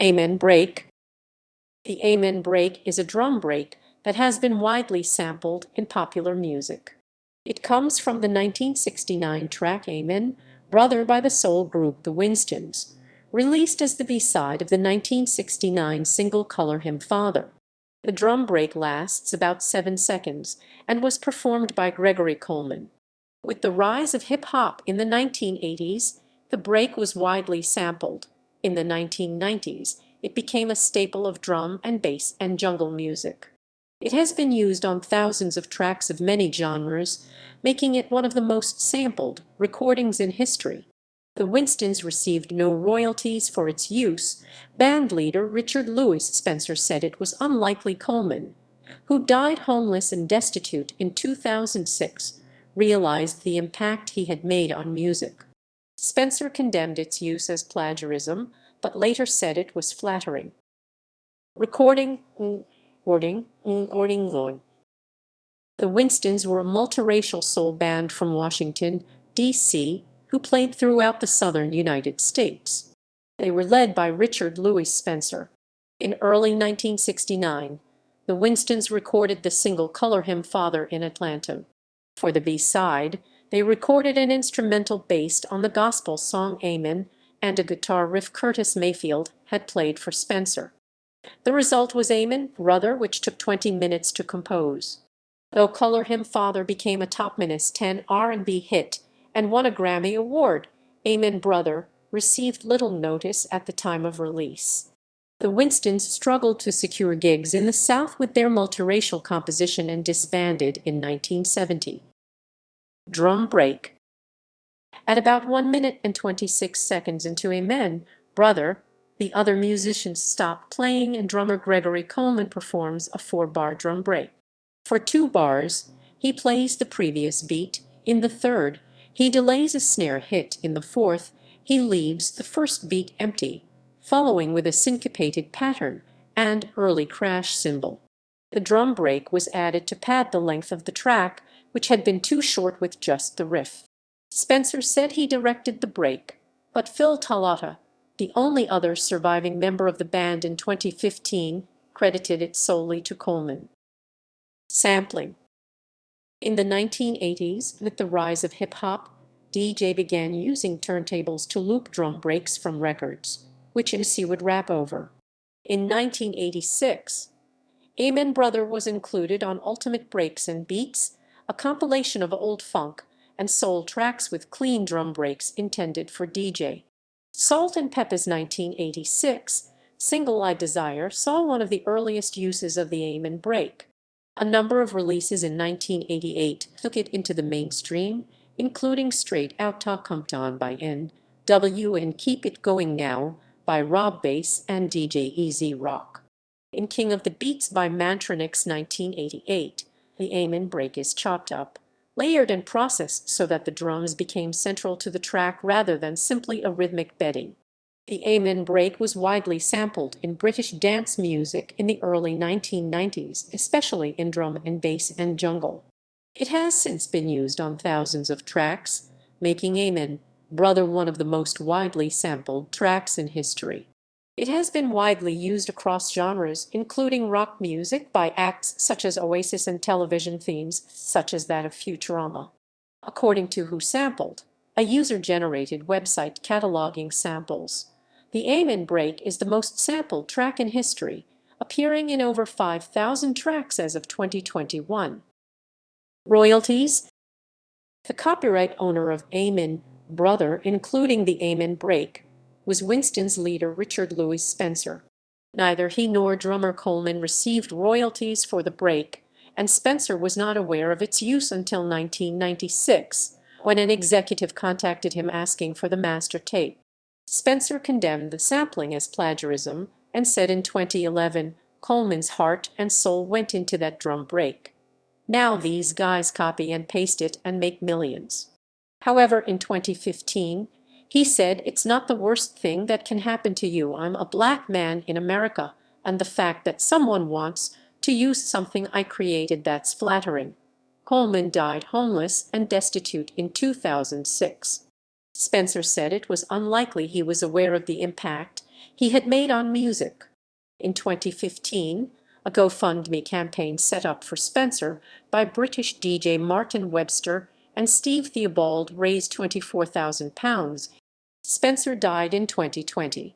Amen break. The amen break is a drum break that has been widely sampled in popular music. It comes from the 1969 track Amen, Brother by the soul group the Winstons, released as the B-side of the 1969 single Color Him Father. The drum break lasts about 7 seconds and was performed by Gregory Coleman. With the rise of hip-hop in the 1980s, the break was widely sampled. In the 1990s, it became a staple of drum and bass and jungle music. It has been used on thousands of tracks of many genres, making it one of the most sampled recordings in history. The Winstons received no royalties for its use. Bandleader Richard Louis Spencer said it was unlikely Coleman, who died homeless and destitute in 2006, realized the impact he had made on music. Spencer condemned its use as plagiarism, but later said it was flattering. Recording, wording, wording. The Winstons were a multiracial soul band from Washington, D.C., who played throughout the southern United States. They were led by Richard Louis Spencer. In early 1969, the Winstons recorded the single Color Him Father in Atlanta. For the B-side, they recorded an instrumental based on the gospel song Amen and a guitar riff Curtis Mayfield had played for Spencer. The result was Amen, Brother, which took 20 minutes to compose. Though Color Him Father became a top -10 R&B hit and won a Grammy Award, Amen, Brother received little notice at the time of release. The Winstons struggled to secure gigs in the South with their multiracial composition and disbanded in 1970. Drum break. At about 1 minute and 26 seconds into Amen, Brother, the other musicians stop playing and drummer Gregory Coleman performs a 4-bar drum break. For 2 bars, he plays the previous beat. In the third, he delays a snare hit. In the fourth, he leaves the first beat empty, following with a syncopated pattern and early crash cymbal. The drum break was added to pad the length of the track, which had been too short with just the riff. Spencer said he directed the break, but Phil Talata, the only other surviving member of the band in 2015, credited it solely to Coleman. Sampling. In the 1980s, with the rise of hip-hop, DJ began using turntables to loop drum breaks from records, which MC would rap over. In 1986, Amen Brother was included on Ultimate Breaks and Beats, a compilation of old funk and soul tracks with clean drum breaks intended for DJ. Salt and Peppa's 1986 single I Desire saw one of the earliest uses of the Amen break. A number of releases in 1988 took it into the mainstream, including Straight Outta Compton by N.W. and Keep It Going Now by Rob Bass and DJ Easy Rock. In King of the Beats by Mantronix 1988, the Amen break is chopped up, layered and processed so that the drums became central to the track rather than simply a rhythmic bedding. The Amen break was widely sampled in British dance music in the early 1990s, especially in drum and bass and jungle. It has since been used on thousands of tracks, making Amen, Brother one of the most widely sampled tracks in history. It has been widely used across genres, including rock music by acts such as Oasis and television themes such as that of Futurama. According to Who Sampled, a user-generated website cataloging samples, the Amen break is the most sampled track in history, appearing in over 5,000 tracks as of 2021. Royalties. The copyright owner of Amen, Brother, including the Amen break, was Winston's leader Richard Louis Spencer. Neither he nor drummer Coleman received royalties for the break, and Spencer was not aware of its use until 1996, when an executive contacted him asking for the master tape. Spencer condemned the sampling as plagiarism and said in 2011, Coleman's heart and soul went into that drum break. Now these guys copy and paste it and make millions. However, in 2015, he said, "It's not the worst thing that can happen to you. I'm a black man in America, and the fact that someone wants to use something I created, that's flattering." Coleman died homeless and destitute in 2006. Spencer said it was unlikely he was aware of the impact he had made on music. In 2015, a GoFundMe campaign set up for Spencer by British DJ Martin Webster and Steve Theobald raised £24,000. Spencer died in 2020.